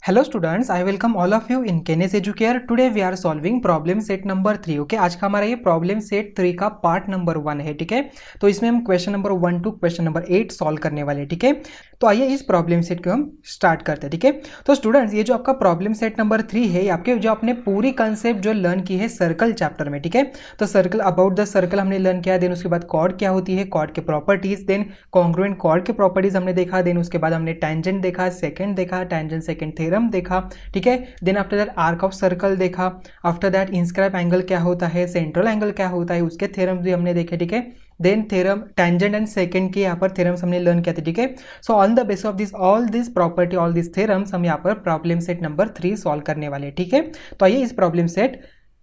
Hello students, I welcome all of you in Kenes Educare. Today we are solving problem set number 3. Okay आज का हमारा ये problem set 3 का part number 1 है. ठीक है, तो इसमें हम question number 1 to question number 8 solve करने वाले हैं. ठीक है, तो आइए इस प्रॉब्लम सेट को हम स्टार्ट करते हैं. ठीक है, तो स्टूडेंट्स ये जो आपका प्रॉब्लम सेट नंबर 3 है, आपके जो आपने पूरी कंसेप्ट जो लर्न की है सर्कल चैप्टर में. ठीक है, तो सर्कल अबाउट द सर्कल हमने लर्न किया, देन उसके बाद कॉर्ड क्या होती है, कॉर्ड के प्रॉपर्टीज, देन कॉन्ग्रुएंट कॉर्ड के प्रॉपर्टीज हमने देखा, देन उसके बाद हमने टेंजेंट देखा, सेकंड देखा, टेंजेंट सेकंड थ्योरम देखा. ठीक है, then after that arc of circle देखा, आफ्टर दैट इंस्क्राइब एंगल क्या होता है, सेंट्रल एंगल क्या होता है, उसके थ्योरम्स भी हमने देखे. ठीक है, then theorem tangent and secant के यहाँ पर थ्योरम्स हमने लर्न किया था. ठीक है, so on the base of this all this property all this theorems हम यहाँ पर प्रॉब्लम सेट नंबर 3 सॉल्व करने वाले हैं. ठीक है, तो आइए इस प्रॉब्लम सेट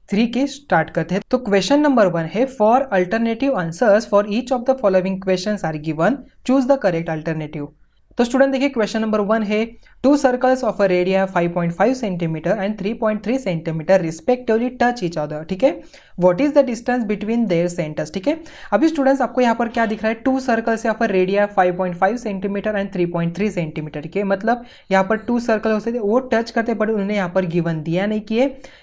3 के स्टार्ट करते हैं. तो क्वेश्चन नंबर 1 है, four alternative answers for each of the following questions are given, choose the correct alternative. तो स्टूडेंट देखिए क्वेश्चन नंबर 1 है, two circles of a radii 5.5 centimetre and 3.3 centimetre respectively touch each other. ठीक है, what is the distance between their centres. ठीक है, अभी students आपको यहाँ पर क्या दिख रहा है, two circles of a radii 5.5 centimetre and 3.3 centimetre. ठीक है, मतलब यहाँ पर टू सर्कल हो सकते वो टच करते, बट उन्होंने यहाँ पर गिवन दिया नहीं कि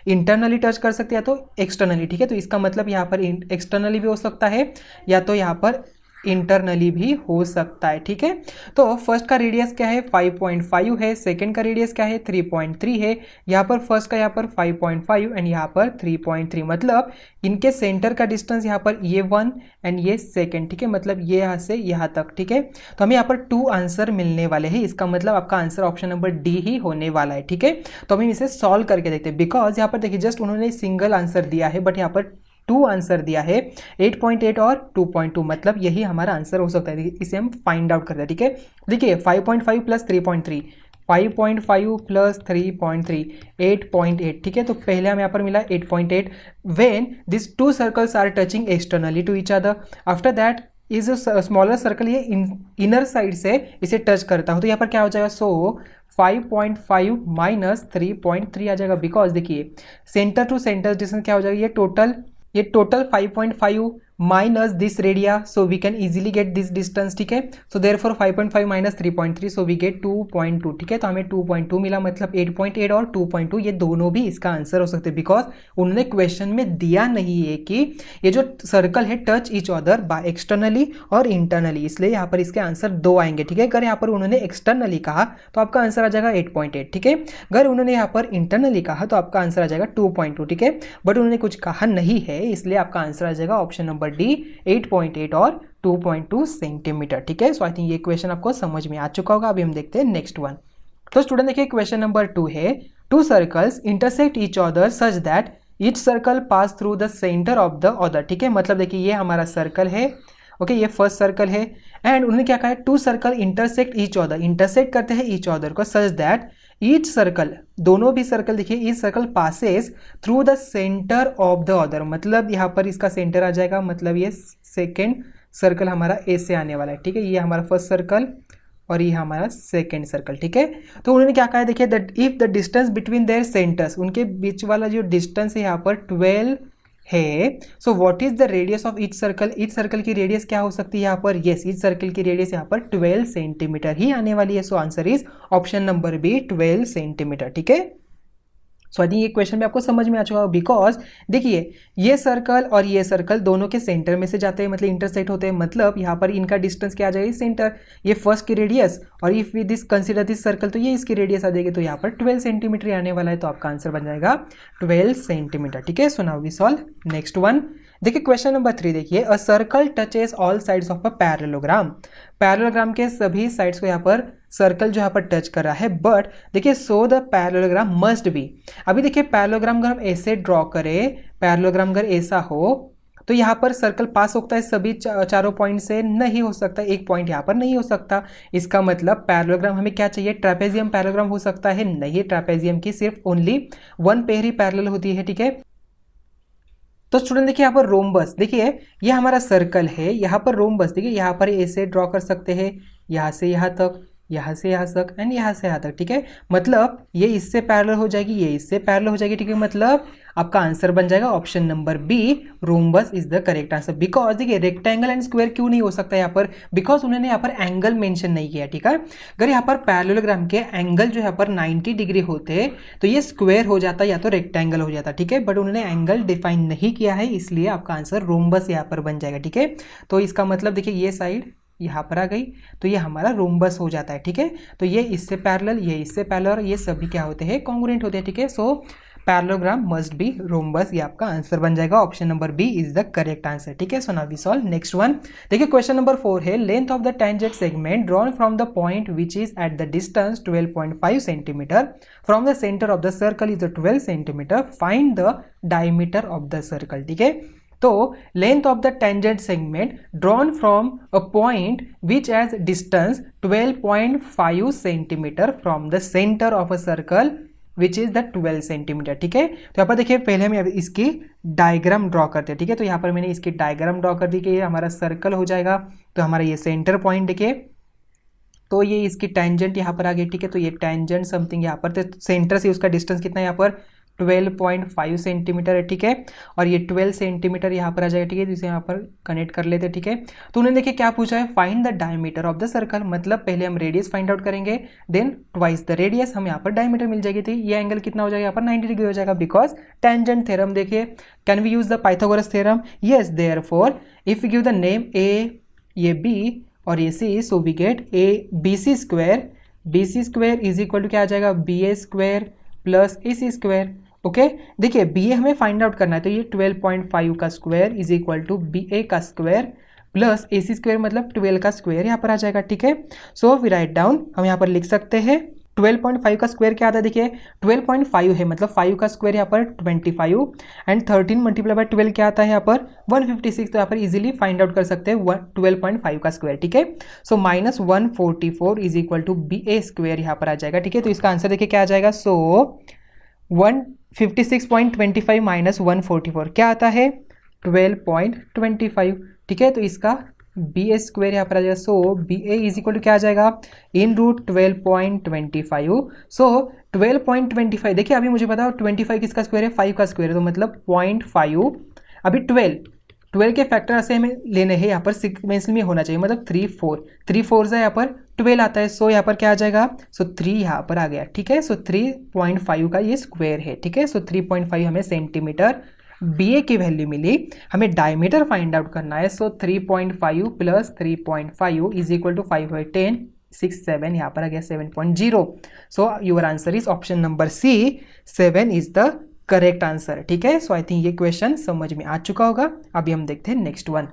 इंटरनली टच कर सकते या तो एक्सटर्नली. ठीक है, तो इसका मतलब यहाँ पर एक्सटर्नली भी हो सकता है या तो यहाँ पर इंटरनली भी हो सकता है. ठीक है, तो फर्स्ट का रेडियस क्या है 5.5 है, सेकंड का रेडियस क्या है 3.3 है, यहाँ पर फर्स्ट का यहाँ पर 5.5 एंड यहाँ पर 3.3, मतलब इनके सेंटर का डिस्टेंस यहाँ पर ये 1 एंड ये सेकंड. ठीक है, मतलब ये यहाँ से यहाँ तक. ठीक है, तो हमें यहाँ पर 2 आंसर मिलने वाले हैं, इसका मतलब आपका आंसर ऑप्शन नंबर डी ही होने वाला है. ठीक है, तो हम इसे सॉल्व करके देखते हैं, बिकॉज यहाँ पर देखिए जस्ट उन्होंने सिंगल आंसर दिया है, बट यहाँ पर 2 आंसर दिया है, 8.8 और 2.2, मतलब यही हमारा आंसर हो सकता है. इसे हम फाइंड आउट करते हैं. ठीक है, देखिए 5.5 प्लस 3.3, 5.5 प्लस 3.3, 8.8. ठीक है, तो पहले हमें यहाँ पर मिला 8.8 when this two circles are touching externally to each other. After that is smaller circle ये इनर साइड से इसे टच करता हूँ, तो यहाँ पर क्या हो जाएगा, सो 5.5 माइनस 3.3 आ जाएगा, बिकॉज देखिए सेंटर टू सेंटर डिस्टेंस क्या हो जाएगा, ये total 5.5 minus this radii, so we can easily get this distance. ठीक है, so therefore 5.5 minus 3.3, so we get 2.2. ठीक है, तो हमें 2.2 मिला, मतलब 8.8 और 2.2 ये दोनों भी इसका आंसर हो सकते हैं, बिकॉज उन्होंने क्वेश्चन में दिया नहीं है कि ये जो सर्कल है touch each other by externally और इंटरनली, इसलिए यहाँ पर इसके आंसर 2 आएंगे. ठीक है, अगर यहाँ पर उन्होंने एक्सटर्नली कहा तो आपका आंसर आ जाएगा 8.8. ठीक है, अगर उन्होंने यहाँ पर इंटरनली कहा तो आपका आंसर आ जाएगा 2.2. ठीक है, बट उन्होंने कुछ कहा नहीं है, इसलिए आपका आंसर आ जाएगा ऑप्शन नंबर डी 8.8 और 2.2 सेंटीमीटर. ठीक है, सो आई थिंक ये क्वेश्चन आपको समझ में आ चुका होगा. अभी हम देखते हैं नेक्स्ट वन. तो स्टूडेंट देखिए क्वेश्चन नंबर 2 है, two circles intersect each other such that each circle pass through the centre of the other. ठीक है, मतलब देखिए ये हमारा सर्कल है, ओके ये फर्स्ट सर्कल है, एंड उन्होंने क्या कहा है, two circle intersect each other, intersect करते हैं ईच अदर को, सच दैट ईच सर्कल, दोनों भी सर्कल देखिए each circle passes through the centre of the other, मतलब यहाँ पर इसका सेंटर आ जाएगा, मतलब ये सेकेंड सर्कल हमारा ए से आने वाला है. ठीक है, ये हमारा फर्स्ट सर्कल और ये हमारा सेकेंड सर्कल. ठीक है, तो उन्होंने क्या कहा है, देखिए that if the distance between their centres, उनके बीच वाला जो डिस्टेंस है यहाँ पर 12 है, so what is the radius of each circle, each circle की रेडियस क्या हो सकती है यहाँ पर, यस ईच सर्कल की रेडियस यहाँ पर 12 सेंटीमीटर ही आने वाली है. So answer is option number B 12 centimetre. ठीक है, सो आई थिंक ये क्वेश्चन में आपको समझ में आ चुका है, बिकॉज देखिए ये सर्कल और ये सर्कल दोनों के सेंटर में से जाते हैं, मतलब इंटरसेक्ट होते हैं, मतलब यहाँ पर इनका डिस्टेंस क्या आ जाएगा, सेंटर, ये फर्स्ट की रेडियस, और if we this consider this circle तो ये इसकी रेडियस आ जाएगी, तो यहाँ पर 12 सेंटीमीटर आने वाला है, तो आपका आंसर बन जाएगा 12 सेंटीमीटर. ठीक है, so now we solve next one. देखिए क्वेश्चन नंबर 3 देखिए, a circle touches all sides of a parallelogram, parallelogram के सभी साइड्स को यहाँ पर सर्कल जो यहाँ पर टच कर रहा है, बट देखिए so the parallelogram must B, अभी देखिए पैरेललोग्राम अगर हम ऐसे ड्रॉ करें, पैरेललोग्राम अगर ऐसा हो तो यहाँ पर सर्कल पास होता है सभी चारों पॉइंट से, नहीं हो सकता, एक पॉइंट यहाँ पर नहीं हो सकता. इसका मतलब पैरेललोग्राम हमें क्या चाहिए, ट्रेपेजियम पैरेललोग्राम हो सकता है, नहीं, ट्रेपेजियम की सिर्फ ओनली 1 पेयर ही पैरेलल होती है. ठीक है, तो स्टूडेंट देखिए यहाँ पर रोम्बस, देखिए ये हमारा सर्कल है, यहाँ पर रोम्बस देखिए यहाँ पर ऐसे ड्रॉ कर सकते हैं, यहाँ से यहाँ तक, यहाँ से यहाँ तक एंड यहाँ से यहाँ तक. ठीक है, मतलब ये इससे पैरेलल हो जाएगी, ये इससे पैरेलल हो जाएगी. ठीक है, मतलब आपका आंसर बन जाएगा option number B, rhombus is the correct answer. Because देखिए रेक्टेंगल एंड स्क्वायर क्यों नहीं हो सकता यहाँ पर, बिकॉज उन्होंने यहाँ पर एंगल मेंशन नहीं किया, ठीक है। अगर यहाँ पर पैरेललोग्राम के एंगल जो यहाँ पर 90 डिग्री होते तो ये स्क्वायर हो जाता या तो रेक्टेंगल हो जाता, ठीक है, बट उन्होंने एंगल डिफाइन नहीं किया है, इसलिए आपका आंसर रोम्बस यहाँ पर बन जाएगा, ठीक है। तो इसका मतलब देखिए ये साइड यहाँ पर आ गई तो ये हमारा रोम्बस हो जाता है, ठीक है। तो ये इससे पैरेलल, ये इससे पैरेलल, ये सभी क्या होते हैं, कॉन्ग्रुएंट होते हैं, ठीक है। So parallelogram must be rhombus, ये आपका आंसर बन जाएगा, option number B is the correct answer, ठीक है। So now we solve next one. देखिए क्वेश्चन नंबर 4 है, length of the tangent segment drawn from the point which is at the distance 12.5 centimetre from the centre of the circle is 12 centimetre, find the diameter of the circle, ठीक है। तो length of the tangent segment drawn from a point which as distance 12.5 centimetre from the centre of a circle which is the 12 centimetre, ठीक है। तो यहाँ पर देखिए पहले हम इसकी डायग्राम ड्रॉ करते हैं, ठीक है। तो यहाँ पर मैंने इसकी डायग्राम ड्रॉ कर दी कि ये हमारा सर्कल हो जाएगा, तो हमारा ये सेंटर पॉइंट देखिए, तो ये इसकी टेंजेंट यहाँ पर आ गई, ठीक है। तो ये टेंजेंट समथिंग यहाँ पर, तो सेंटर से उसका डिस्टेंस कितना है यहाँ पर 12.5 सेंटीमीटर है, ठीक है। और ये 12 सेंटीमीटर यहाँ पर आ जाएगा, ठीक है, जिसे यहाँ पर कनेक्ट कर लेते हैं, ठीक है। तो उन्होंने देखिए क्या पूछा है, find the diameter of the circle, मतलब पहले हम रेडियस फाइंड आउट करेंगे, देन ट्वाइस द रेडियस, हम यहाँ पर डायमीटर मिल जाएगी, थी ये एंगल कितना हो जाएगा यहाँ पर 90 डिग्री हो जाएगा, बिकॉज टेंजेंट थ्योरम देखिए, can we use the Pythagoras theorem, yes, therefore if you give the name A, ये बी और ये C, so we get A B C square is equal to क्या आ जाएगा, B A square plus A C square, okay. देखिए B A हमें find out करना है, तो ये 12.5 का square is equal to B A का square plus A C square मतलब 12 का स्क्वायर यहाँ पर आ जाएगा, ठीक है। सो वी राइट डाउन, हम यहाँ पर लिख सकते हैं 12.5 का स्क्वायर क्या आता है, देखिए 12.5 है मतलब 5 का स्क्वायर यहाँ पर 25 एंड 13 मल्टीप्लाई बाय 12 क्या आता है यहाँ पर 156, तो यहाँ पर इजीली फाइंड आउट कर सकते हैं 12.5 का स्क्वायर, ठीक है। So minus 144 is equal to B A square यहाँ पर आ जाएगा, ठीक है। तो इसका आंसर देखिए क्या आ जाएगा, सो 156.25 माइनस 144 क्या आता है 12.25, ठीक है। तो इसका बी ए स्क्वायर यहाँ पर आ जाएगा, so B A is equal to क्या आ जाएगा इन रूट 12.25, सो 12.25 देखिए अभी मुझे बताओ 25 किसका स्क्वायर है, 5 का स्क्वायर है, तो मतलब 0.5, अभी 12 के फैक्टर ऐसे हमें लेने हैं यहाँ पर सीक्वेंस में होना चाहिए, मतलब 3 4 से यहाँ पर 12 आता है, सो यहाँ पर क्या आ जाएगा, सो 3 यहाँ पर आ गया, ठीक है। सो 3.5 का ये स्क्वायर है, ठीक है। सो 3.5 हमें सेंटीमीटर बी ए की वैल्यू मिली, हमें डायमीटर फाइंड आउट करना है, so 3.5 plus 3.5 is equal to 5 by 10 6 7 यहाँ पर आ गया 7.0, so your answer is option number C, 7 is the correct answer, ठीक है। सो आई थिंक ये क्वेश्चन समझ में आ चुका होगा। अभी हम देखते हैं नेक्स्ट वन।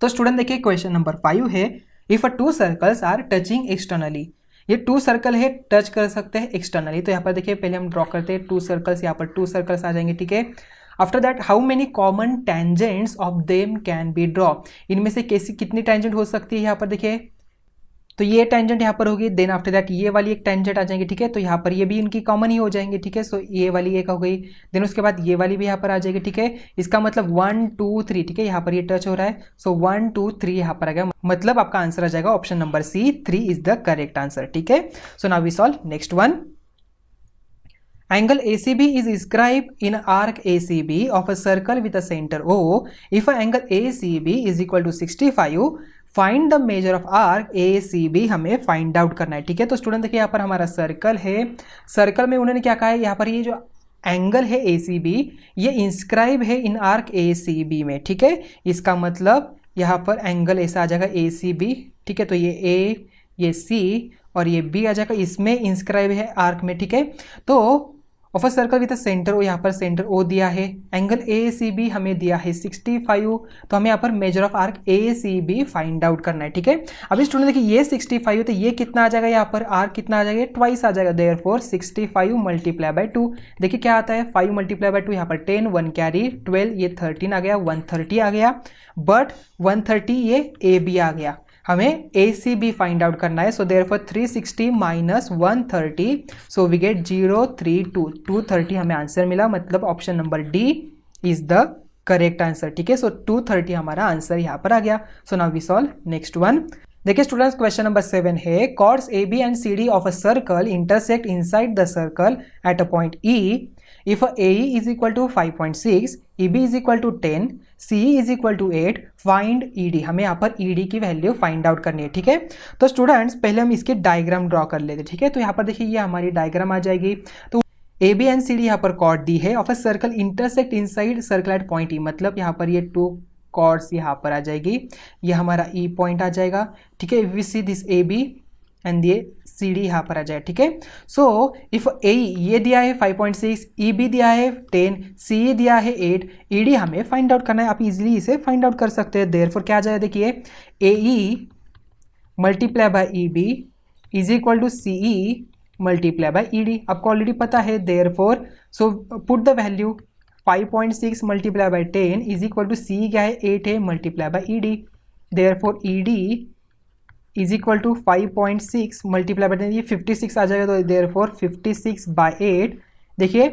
तो स्टूडेंट देखिए क्वेश्चन नंबर 5 है, if a 2 circles are touching externally, ये 2 सर्कल है टच कर सकते हैं एक्सटर्नली, तो यहाँ पर देखिए पहले हम ड्रॉ करते हैं 2 सर्कल्स, यहाँ पर 2 सर्कल्स आ जाएंगे, ठीक है। After that how many common tangents of them can be draw, इनमें से कैसी कितनी टेंजेंट हो सकती है यहाँ पर देखिए, तो ये टेंजेंट यहाँ पर होगी, देन आफ्टर दैट ये वाली एक टेंजेंट आ जाएंगी, ठीक है। तो यहाँ पर ये भी इनकी कॉमन ही हो जाएंगे, ठीक है। सो ये वाली एक हो गई, देन उसके बाद ये वाली भी यहाँ पर आ जाएगी, ठीक है। इसका मतलब 1 2 3, ठीक है, यहाँ पर ये टच हो रहा है, सो 1 2 3 यहाँ पर आ गया, मतलब आपका आंसर आ जाएगा option number C, 3 is the correct answer, ठीक है। So now we solve next one. Angle ACB is inscribed in arc ACB of a circle with a center O. If a angle ACB is equal to 65, find the measure of arc ACB हमें find out करना है, ठीक है। तो student देखिए यहाँ पर हमारा सर्कल है, सर्कल में उन्होंने क्या कहा है, यहाँ पर ये जो एंगल है ACB ये इंस्क्राइब है इन आर्क ACB में, ठीक है। इसका मतलब यहाँ पर एंगल ऐसा आ जाएगा ACB, ठीक है। तो ये A, ये C और ये B आ जाएगा, इसमें इंस्क्राइब है आर्क में, ठीक है। तो of a circle with a centre O, यहाँ पर सेंटर ओ दिया है, एंगल ए सी बी हमें दिया है 65, तो हमें यहाँ पर measure of arc A C B find out करना है, ठीक है। अभी स्टूडेंट देखिए ये 65 तो ये कितना आ जाएगा, यहाँ पर आर्क कितना आ जाएगा, ट्वाइस आ जाएगा, देयरफॉर 65 मल्टीप्लाई बाय 2, देखिए क्या आता है 5 मल्टीप्लाई बाय 2, यहाँ पर 10 1 कैरी 12, ये 13 आ गया, 130 आ गया, बट 130 ये ए बी आ गया, हमें A C B find out करना है, so therefore 360 minus 130, so we get 032, 230 हमें आंसर मिला, मतलब option number D is the correct answer, ठीक है। सो 230 हमारा आंसर यहाँ पर आ गया। So now we solve next one. देखिए स्टूडेंट्स, क्वेश्चन नंबर 7 है chords A B and C D of a circle intersect inside the circle at a point E if AE is equal to 5.6, EB is equal to 10, CE is equal to 8, find ED। हमें यहाँ पर ED की value find out करनी है, ठीक है। तो students पहले हम इसकी डायग्राम ड्रॉ कर लेते हैं, ठीक है। तो यहाँ पर देखिए ये हमारी डायग्राम आ जाएगी। तो AB एंड CD यहाँ पर कॉर्ड दी है of a circle intersect inside circle eight point E, मतलब यहाँ पर ये 2 कॉर्ड्स यहाँ पर आ जाएगी, ये हमारा E पॉइंट आ जाएगा, ठीक है। We see this AB and ये CD यहाँ पर आ जाए, ठीक है। सो इफ AE ये दिया है 5.6, EB दिया है 10, CE दिया है 8, ED हमें फाइंड आउट करना है। आप इजीली इसे फाइंड आउट कर सकते हैं। देयरफॉर क्या आ जाएगा, देखिए AE multiply by EB is equal to CE multiply by ED। आपको ऑलरेडी पता है। Therefore so put the value 5.6 multiply by 10 is equal to CE क्या है 8 है multiply by ED। Therefore ED is equal to 5.6 multiply by ये 56 आ जाएगा। तो therefore 56 bye 8, देखिए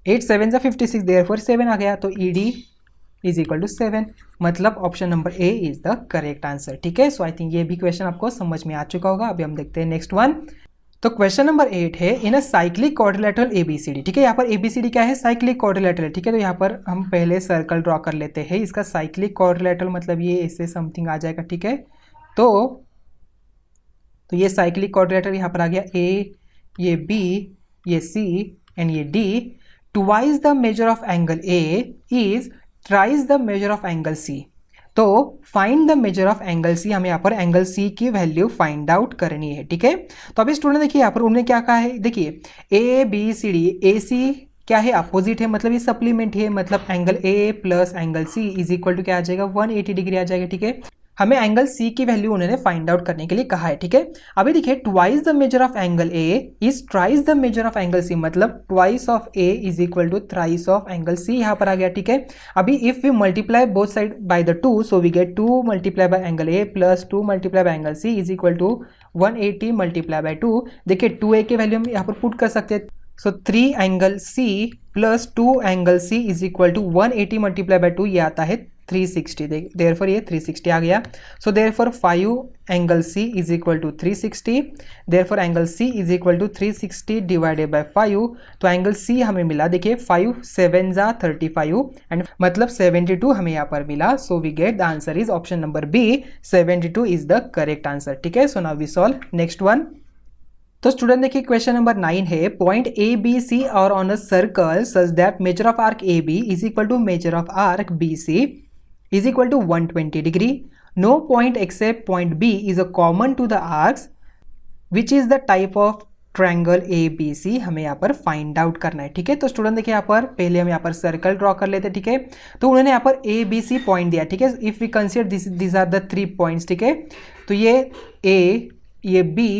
8 7 56, देयरफॉर 7 आ गया। तो ED इज इक्वल टू 7, मतलब option number A is the correct answer, ठीक है। सो आई थिंक ये भी क्वेश्चन आपको समझ में आ चुका होगा। अभी हम देखते हैं नेक्स्ट वन। तो क्वेश्चन नंबर 8 है in a cyclic quadrilateral ABCD, ठीक है। यहाँ पर ABCD क्या है, साइक्लिक क्वाड्रिलेटरल, ठीक है। तो यहाँ पर हम पहले सर्कल ड्रॉ कर लेते हैं। इसका साइक्लिक क्वाड्रिलेटरल मतलब ये ऐसे समथिंग आ जाएगा, ठीक है। तो ये साइक्लिक क्वाड्रिलेटरल यहाँ पर आ गया A, ये B, ये C एंड ये D। Twice the measure of angle A is thrice the measure of angle C। तो find the measure of angle C, हमें यहाँ पर एंगल C की वैल्यू फाइंड आउट करनी है, ठीक है। तो अभी स्टूडेंट देखिए यहाँ पर उन्होंने क्या कहा है, देखिए ABCD, AC क्या है, अपोजिट है, मतलब ये सप्लीमेंट है, मतलब angle A plus angle C is equal to क्या आ जाएगा 180 डिग्री आ जाएगा, ठीक है। हमें एंगल C की वैल्यू उन्होंने फाइंड आउट करने के लिए कहा है, ठीक है। अभी देखिए twice the measure of angle A is thrice the measure of angle C, मतलब twice of A is equal to thrice of angle C यहाँ पर आ गया, ठीक है। अभी if we multiply both side by the 2, so we get 2 multiply by angle A plus 2 multiply by angle C is equal to 180 multiply by 2। देखिए 2A की value हम यहाँ पर पुट कर सकते हैं। So 3 angle C plus 2 angle C is equal to 180 multiply by 2, ये आता है 360। देयरफॉर ये 360 आ गया। So therefore 5 angle C is equal to 360। Therefore angle C is equal to 360 divided by 5। तो एंगल C हमें मिला, देखिए 5 7 जा 35 एंड मतलब 72 हमें यहाँ पर मिला। So we get the answer is option number B, 72 is the correct answer, ठीक है। So now we solve next one. तो स्टूडेंट देखिए क्वेश्चन नंबर 9 है पॉइंट ABC और on a circle such that measure of arc AB is equal to measure of arc BC is equal to 120 degree. No point except point B is a common to the arcs, which is the type of triangle ABC हमें यहाँ पर find out करना है, ठीक है। तो student देखिए यहाँ पर पहले हम यहाँ पर सर्कल ड्रॉ कर लेते हैं, ठीक है। तो उन्होंने यहाँ पर ABC पॉइंट दिया, ठीक है। If we consider this are the 3 points, ठीक है। तो ये A, ये B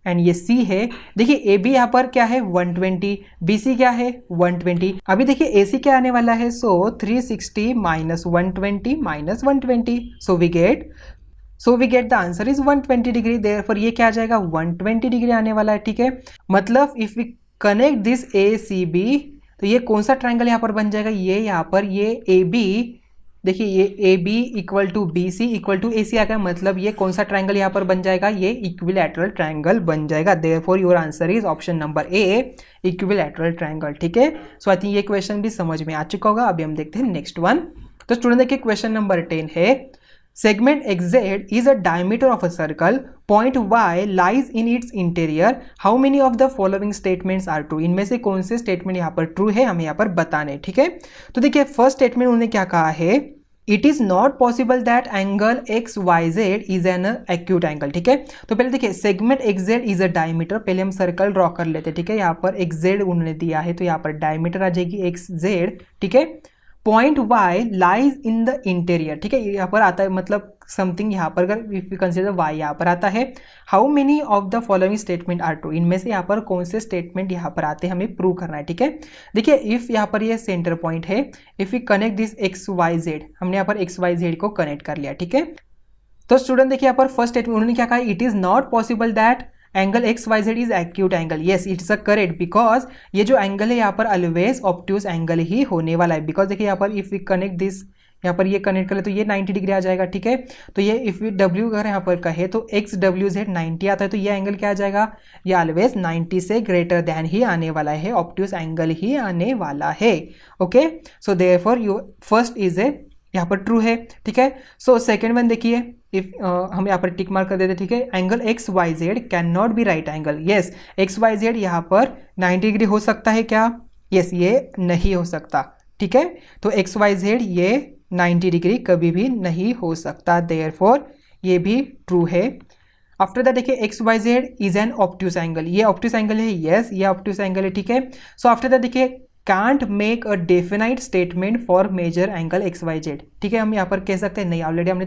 एंड ये C है। देखिए AB यहाँ पर क्या है 120, BC क्या है 120। अभी देखिए AC क्या आने वाला है, so 360 minus 120 minus 120, so we get the answer is 120 degree. Therefore ये क्या आ जाएगा 120 डिग्री आने वाला है, ठीक है। मतलब if we connect this ACB, तो ये कौन सा ट्रायंगल यहाँ पर बन जाएगा, ये यहाँ पर ये AB, देखिए ये AB equal to BC equal to AC आ गया, मतलब ये कौन सा ट्रायंगल यहाँ पर बन जाएगा, ये इक्विलैटरल ट्रायंगल बन जाएगा। Therefore your answer is option number A, equilateral triangle, ठीक है। सो आई थिंक ये क्वेश्चन भी समझ में आ चुका होगा। अभी हम देखते हैं नेक्स्ट वन। तो स्टूडेंट देखिए क्वेश्चन नंबर 10 है segment XZ is a diameter of a circle, point Y lies in its interior, how many of the following statements are true? इनमें से कौन से स्टेटमेंट यहाँ पर ट्रू है हमें यहाँ पर बताने, ठीक है। तो देखिए फर्स्ट स्टेटमेंट उन्होंने क्या कहा है, it is not possible that angle XYZ is an acute angle, ठीक है। तो पहले देखिए segment XZ is a diameter, पहले हम सर्कल ड्रॉ कर लेते हैं, ठीक है। यहाँ पर XZ उन्होंने दिया है तो यहाँ पर डायमीटर आ जाएगी XZ, ठीक है। Point Y lies in the interior, ठीक है, यहाँ पर आता है मतलब समथिंग यहाँ पर अगर इफ यू कंसीडर Y यहाँ पर आता है। How many of the following statement are true, इनमें से यहाँ पर कौन से स्टेटमेंट यहाँ पर आते हैं हमें प्रूव करना है, ठीक है। देखिए इफ यहाँ पर ये सेंटर पॉइंट है, if you connect this XYZ, हमने यहाँ पर XYZ को कनेक्ट कर लिया, ठीक है। तो स्टूडेंट देखिए यहाँ पर फर्स्ट स्टेटमेंट उन्होंने क्या कहा, it is not possible that angle XYZ is acute angle, yes it's a correct, because ये जो एंगल है यहाँ पर ऑलवेज ऑब्ट्यूज एंगल ही होने वाला है। बिकॉज देखिए यहाँ पर इफ वी कनेक्ट दिस यहाँ पर ये कनेक्ट कर ले तो ये 90 डिग्री आ जाएगा, ठीक है। तो ये इफ डब्ल्यू अगर यहाँ पर कहे तो एक्स डब्ल्यू जेड 90 आता है, तो ये एंगल क्या आ जाएगा, ये ऑलवेज 90 से ग्रेटर देन ही आने वाला है, ऑब्ट्यूज एंगल ही आने वाला है। Okay, so therefore you first is a यहाँ पर ट्रू है, ठीक है। सो सेकेंड वन देखिए, इफ हम यहाँ पर टिक मार्क कर देते, ठीक है। Angle X Y Z can not be right angle, yes X Y Z यहाँ पर 90 डिग्री हो सकता है क्या, यस ये नहीं हो सकता, ठीक है। तो एक्स वाई जेड ये 90 डिग्री कभी भी नहीं हो सकता, देयरफॉर ये भी ट्रू है। आफ्टर दैट देखिए X Y Z is an obtuse angle, ये ऑब्ट्यूज एंगल है, यस ये ऑब्ट्यूज एंगल है, ठीक है। सो आफ्टर दैट देखिए can't make a definite statement for measure angle X Y Z, ठीक है। हम यहाँ पर कह सकते हैं नहीं, ऑलरेडी हमने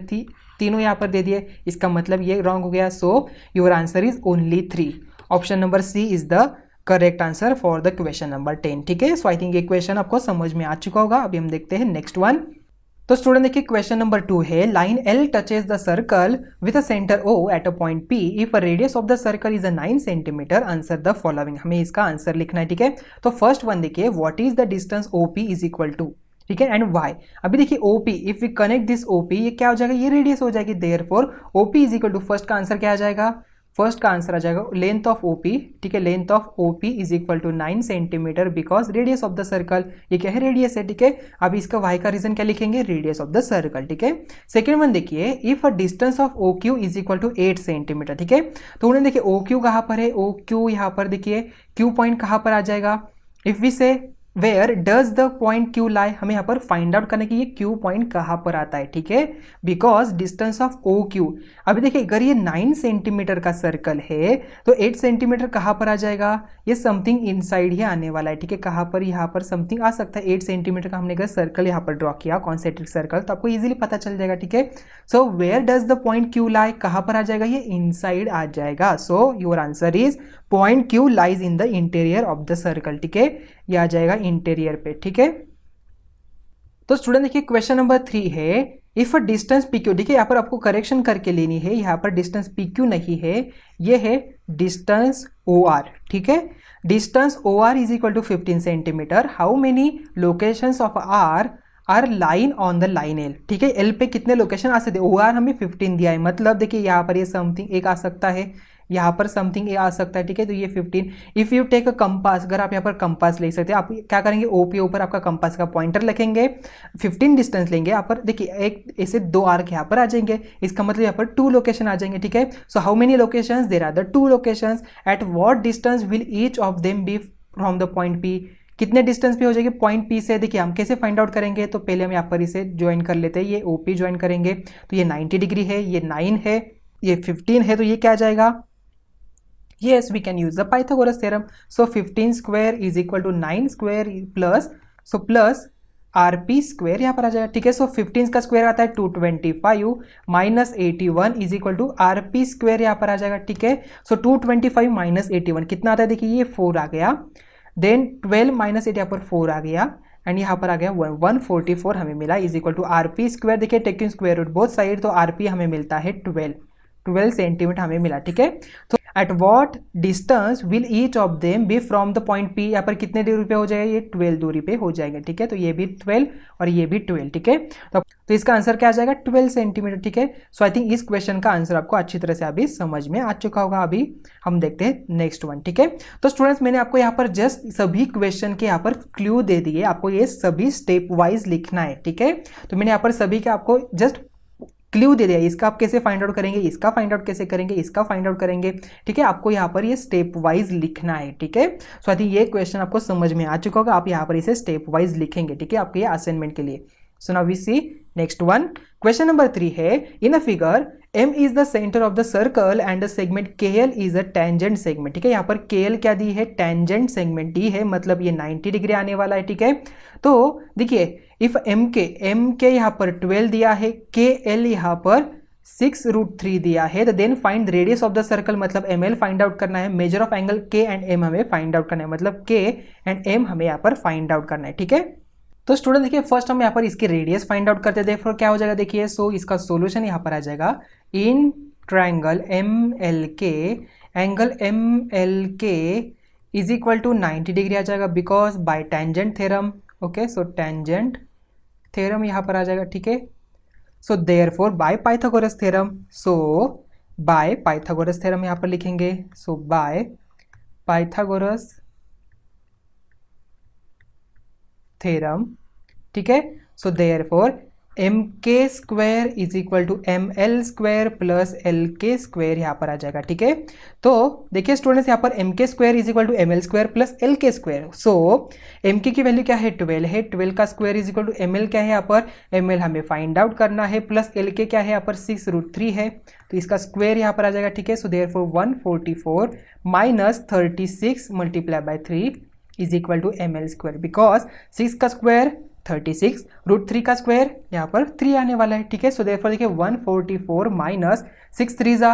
तीनों यहाँ पर दे दिए, इसका मतलब ये रॉन्ग हो गया। So your answer is only 3, option number C is the correct answer for the question number 10, ठीक है। सो आई थिंक ये क्वेश्चन आपको समझ में आ चुका होगा। अभी हम देखते हैं नेक्स्ट वन। तो स्टूडेंट देखिए क्वेश्चन नंबर 2 है, line L touches the circle with a centre O at a point P if a radius of the circle is a 9 centimetre, answer the following. हमें इसका आंसर लिखना है, ठीक है। तो फर्स्ट वन देखिए, what is the distance OP is equal to, ठीक है, एंड वाई। अभी देखिए OP, if we connect this OP, ये क्या हो जाएगा, ये रेडियस हो जाएगी, therefore OP is equal to, first का आंसर क्या आ जाएगा, फर्स्ट का आंसर आ जाएगा लेंथ ऑफ OP, ठीक है, length of OP is equal to 9 centimetre because radius of the circle, ये क्या है, रेडियस है, ठीक है। अभी इसका y का रीजन क्या लिखेंगे, रेडियस ऑफ द सर्कल, ठीक है। सेकेंड वन देखिए, if a distance of OQ is equal to 8 centimetre, ठीक है। तो उन्हें देखिए OQ कहाँ पर है, OQ यहाँ पर देखिए Q पॉइंट कहाँ पर आ जाएगा, if we say where does the point Q lie, हमें यहाँ पर फाइंड आउट करना कि ये Q पॉइंट कहाँ पर आता है, ठीक है, बिकॉज डिस्टेंस ऑफ OQ। अभी देखिए अगर ये 9 सेंटीमीटर का सर्कल है तो 8 सेंटीमीटर कहाँ पर आ जाएगा, ये समथिंग इनसाइड ही आने वाला है, ठीक है। कहाँ पर, यहाँ पर समथिंग आ सकता है, 8 सेंटीमीटर का हमने अगर सर्कल यहाँ पर ड्रॉ किया, कॉन्सेंट्रिक सर्कल, तो आपको इजीली पता चल जाएगा, ठीक है। So where does the point Q lie, कहाँ पर आ जाएगा, ये इनसाइड आ जाएगा। So your answer is point Q lies in the interior of the circle, ठीक है, ये आ जाएगा इंटीरियर पे, ठीक है। तो स्टूडेंट देखिए क्वेश्चन नंबर 3 है, इफ अ डिस्टेंस PQ, देखिए यहाँ पर आपको करेक्शन करके लेनी है, यहाँ पर डिस्टेंस PQ नहीं है, ये है डिस्टेंस OR, ठीक है। Distance OR is equal to 15 centimetre, how many locations of R line on the line L, ठीक है। L पे कितने लोकेशन आ सकते हैं, OR हमें 15 दिया है, मतलब देखिए यहाँ पर ये समथिंग एक आ सकता है, यहाँ पर समथिंग आ सकता है, ठीक है। तो ये 15, if you take a compass, अगर आप यहाँ पर कंपास ले सकते हैं, आप क्या करेंगे, OP ऊपर आपका कंपास का पॉइंटर रखेंगे, 15 डिस्टेंस लेंगे, यहाँ पर देखिए एक ऐसे 2 आर्क यहाँ पर आ जाएंगे, इसका मतलब यहाँ पर 2 लोकेशन आ जाएंगे, ठीक है। So how many locations, there are the 2 locations, at what distance will each of them be from the point P, कितने डिस्टेंस पे हो जाएगी पॉइंट P से। देखिए हम कैसे फाइंड आउट करेंगे, तो पहले हम यहाँ पर इसे ज्वाइन कर लेते हैं, ये OP ज्वाइन करेंगे, तो ये 90 डिग्री है, ये 9 है, ये 15 है, तो ये क्या आ जाएगा, yes we can use the Pythagoras theorem, so 15 square is equal to 9 square plus, so plus RP square यहाँ पर आ जाएगा, ठीक है। सो 15 का स्क्वायर आता है 225 minus 81 is equal to RP square यहाँ पर आ जाएगा, ठीक है। सो 225 माइनस 81 कितना आता है, देखिए ये 4 आ गया, देन 12 माइनस 8 यहाँ पर 4 आ गया, एंड यहाँ पर आ गया 144 हमें मिला, is equal to RP square, देखिए taking square root both side, तो RP हमें मिलता है 12 सेंटीमीटर हमें मिला, ठीक है। तो at what distance will each of them be from the point P, यहाँ पर कितने दूरी पे हो जाएगा, ये 12 दूरी पे हो जाएगा, ठीक है। तो ये भी 12 और ये भी 12, ठीक है। तो इसका आंसर क्या आ जाएगा, 12 सेंटीमीटर, ठीक है। सो आई थिंक इस क्वेश्चन का आंसर आपको अच्छी तरह से अभी समझ में आ चुका होगा। अभी हम देखते हैं नेक्स्ट वन, ठीक है। तो स्टूडेंट्स मैंने आपको यहाँ पर जस्ट सभी क्वेश्चन के यहाँ पर क्लू दे दिए, आपको ये सभी स्टेप वाइज लिखना है, ठीक है। तो मैंने यहाँ पर सभी के आपको जस्ट क्लू दे दिया, इसका आप कैसे फाइंड आउट करेंगे, इसका फाइंड आउट कैसे करेंगे, इसका फाइंड आउट करेंगे, ठीक है। आपको यहाँ पर ये स्टेप वाइज लिखना है, ठीक है। सो आई थिंक ये क्वेश्चन आपको समझ में आ चुका होगा, आप यहाँ पर इसे स्टेप वाइज लिखेंगे, ठीक है, आपके ये असाइनमेंट के लिए। So now we see next one, question number 3 है, in a figure M is the centre of the circle and the segment KL is a tangent segment, ठीक है। यहाँ पर KL क्या दी है, टेंजेंट सेगमेंट दी है, मतलब ये 90 डिग्री आने वाला है, ठीक है। तो देखिए इफ M के यहाँ पर 12 दिया है, KL यहाँ पर 6√3 दिया है, तो then find radius of the circle, मतलब ML फाइंड आउट करना है, measure of angle K and M हमें फाइंड आउट करना है, मतलब K एंड M हमें यहाँ पर फाइंड आउट करना है, ठीक है। तो स्टूडेंट देखिए फर्स्ट हम यहाँ पर इसकी रेडियस फाइंड आउट करते हैं, देखो क्या हो जाएगा, देखिए सो इसका सोल्यूशन यहाँ पर आ जाएगा, in triangle MLK, angle MLK is equal to 90 degree आ जाएगा, because by tangent theorem, okay. So tangent theorem यहाँ पर आ जाएगा, ठीक है। So therefore by Pythagoras theorem, so by Pythagoras theorem यहाँ पर लिखेंगे, सो बाय पाइथागोरस थ्योरम, ठीक है। So therefore M K square is equal to M L square plus L K square यहाँ पर आ जाएगा, ठीक है। तो देखिए स्टूडेंट्स, यहाँ पर M K square is equal to M L square plus L K square. So M K की वैल्यू क्या है 12 है, 12 का square is equal to M L क्या है यहाँ पर, एम एल हमें फाइंड आउट करना है, प्लस एल के क्या है यहाँ पर 6√3 है, तो इसका स्क्वायर यहाँ पर आ जाएगा, ठीक है। So therefore 144 minus 36 multiply by 3 is equal to M L square, because 6 का स्क्वायर 36, √3 का स्क्वायर यहाँ पर 3 आने वाला है, ठीक है। सो देयरफॉर देखिए 144 माइनस 6 3 जा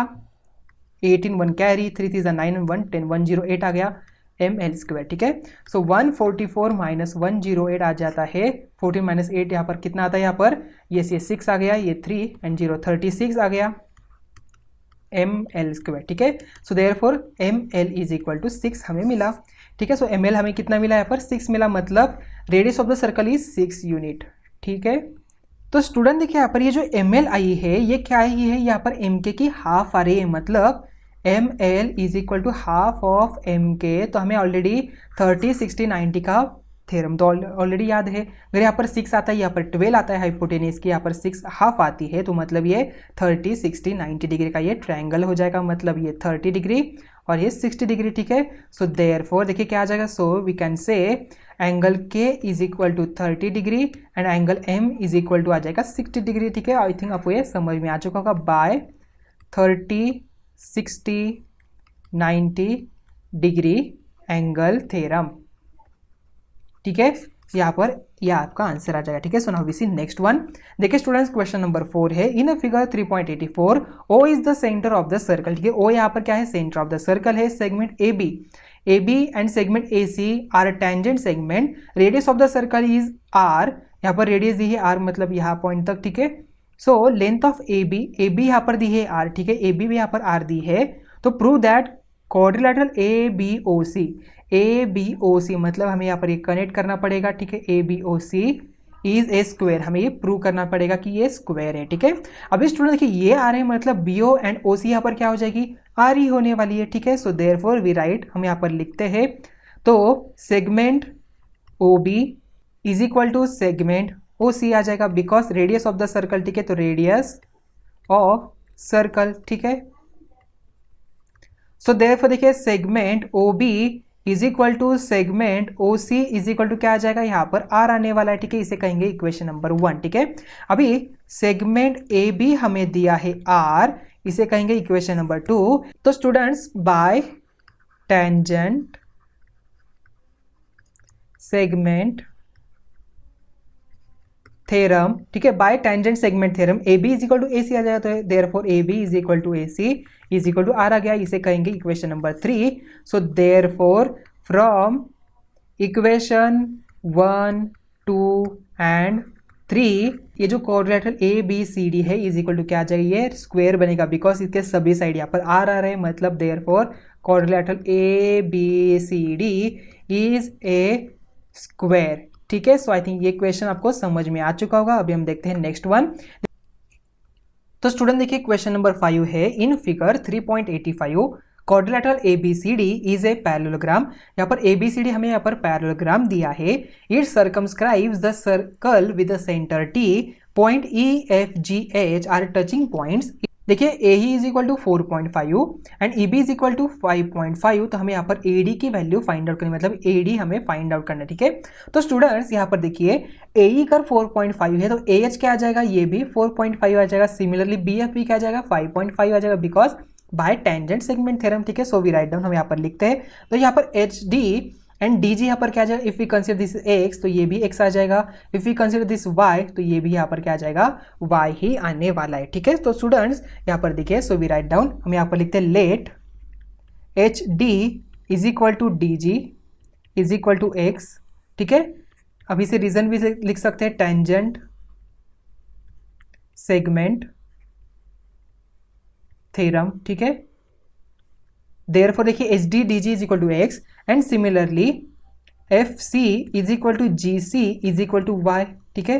18, 1 कैरी, 3 3 जा 9 1 10, 108 आ गया एम एल स्क्वायर, ठीक है। सो 144 माइनस 108 आ जाता है 14 माइनस 8 यहाँ पर कितना आता है, यहाँ पर ये 6 आ गया, ये 3 एंड 0 36 आ गया एम एल स्क्वायर, ठीक है। So therefore M L is equal to 6 हमें मिला, ठीक है। सो एम एल हमें कितना मिला यहाँ पर 6 मिला, मतलब radius of the circle is 6 unit, ठीक है। तो स्टूडेंट देखिए यहाँ पर ये जो एम एल आई है ये क्या आई है, यहाँ पर एम के की हाफ आ रही है, मतलब M L is equal to half of M K. तो हमें ऑलरेडी 30 60 90 का थ्योरम तो ऑलरेडी याद है। अगर यहाँ पर 6 आता है, यहाँ पर 12 आता है हाइपोटेनस की, यहाँ पर 6 हाफ आती है, तो मतलब ये 30 60 90 डिग्री का ये ट्रायंगल हो जाएगा, मतलब ये 30 डिग्री और ये 60 डिग्री, ठीक है। सो देयरफॉर देखिए क्या आ जाएगा, so we can say angle K is equal to 30 degree and angle M is equal to आ जाएगा 60 डिग्री, ठीक है। आई थिंक आपको ये समझ में आ चुका होगा, बाय 30 60 90 डिग्री एंगल थ्योरम, ठीक है। यहाँ पर यह आपका आंसर आ जाएगा, ठीक है। So now we see next one. देखिए स्टूडेंट्स क्वेश्चन नंबर 4 है, in a figure 3.84 O is the centre of the circle, ठीक है। ओ यहाँ पर क्या है, सेंटर ऑफ द सर्कल है। Segment A B and segment A C are tangent segment, radius of the circle is R, यहाँ पर radius दी है आर, मतलब यहाँ पॉइंट तक, ठीक है। So length of A B यहाँ पर दी है आर, ठीक है, ए बी भी यहाँ पर आर दी है। तो prove that quadrilateral A B O C मतलब हमें यहाँ पर ये कनेक्ट करना पड़ेगा, ठीक है। A B O C is a square, हमें ये प्रूव करना पड़ेगा कि ये स्क्वायर है, ठीक है। अभी स्टूडेंट देखिए ये आ रहे हैं, मतलब बी ओ एंड ओ सी यहाँ पर क्या हो जाएगी, आर ही होने वाली है, ठीक है। सो देयरफॉर वी राइट, हम यहाँ पर लिखते हैं, तो segment O B is equal to segment O C आ जाएगा, because radius of the circle, ठीक है। तो रेडियस ऑफ सर्कल, ठीक है। सो देयरफॉर देखिए segment O B is equal to segment O C is equal to क्या आ जाएगा, यहाँ पर आर आने वाला है, ठीक है। इसे कहेंगे इक्वेशन नंबर 1, ठीक है। अभी सेगमेंट ए बी हमें दिया है आर, इसे कहेंगे इक्वेशन नंबर 2। तो students by tangent segment theorem, ठीक है, by tangent segment theorem A B is equal to A C आ जाएगा, तो therefore A B is equal to A C is equal to R आ गया, इसे कहेंगे equation number 3। So therefore from equation 1 2 and 3 ये जो quadrilateral A B C D है इज इक्वल टू क्या आ जाएगा, ये स्क्वायर बनेगा, बिकॉज इसके सभी साइड यहाँ पर आर आ रहे हैं, मतलब therefore quadrilateral A B C D is a square, ठीक है। सो आई थिंक ये क्वेश्चन आपको समझ में आ चुका होगा। अभी हम देखते हैं नेक्स्ट वन। तो स्टूडेंट देखिए क्वेश्चन नंबर 5 है, in figure 3.85 quadrilateral ABCD is a parallelogram. यहाँ पर ABCD हमें यहाँ पर पैरेललोग्राम दिया है। It circumscribes the circle with the centre T, point E F G H are touching points. देखिए AE is equal to 4.5 and EB is equal to 5.5, तो हमें यहाँ पर AD की वैल्यू फाइंड आउट करनी, मतलब AD हमें फाइंड आउट करना है, ठीक है। तो स्टूडेंट्स यहाँ पर देखिए AE कर 4.5 है, तो AH क्या आ जाएगा, ये भी 4.5 आ जाएगा। सिमिलरली BF भी क्या आ जाएगा, 5.5 आ जाएगा, because by tangent segment theorem, ठीक है। सो वी राइट डाउन, हम यहाँ पर लिखते हैं, तो यहाँ पर HD एंड DG यहाँ पर क्या आ जाएगा, if we consider this x तो ये भी x आ जाएगा, if we consider this y तो ये भी यहाँ पर क्या आ जाएगा, y ही आने वाला है, ठीक है। तो स्टूडेंट्स यहाँ पर देखिए, सो वी राइट डाउन, हम यहाँ पर लिखते हैं let HD is equal to DG is equal to x, ठीक है। अभी से रीजन भी लिख सकते हैं, टेंजेंट सेगमेंट थ्योरम, ठीक है। देयरफॉर देखिए HD DG is equal to x and similarly FC is equal to GC is equal to y, ठीक है।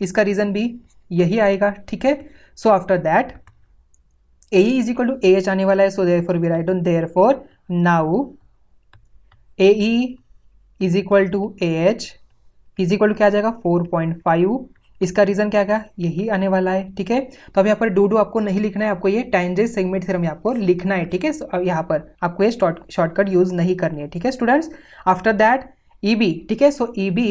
इसका रीजन भी यही आएगा, ठीक है। So after that AE is equal to AH आने वाला है, so therefore we write down therefore now AE is equal to AH is equal to क्या आ जाएगा 4.5। इसका रीजन क्या आएगा, यही आने वाला है, ठीक है। तो अब यहाँ पर डू आपको नहीं लिखना है, आपको ये टेंजेंट सेगमेंट थ्योरम आपको लिखना है, ठीक है। अब यहाँ पर आपको ये शॉर्टकट यूज नहीं करनी है, ठीक है स्टूडेंट्स। आफ्टर दैट EB, ठीक है। So EB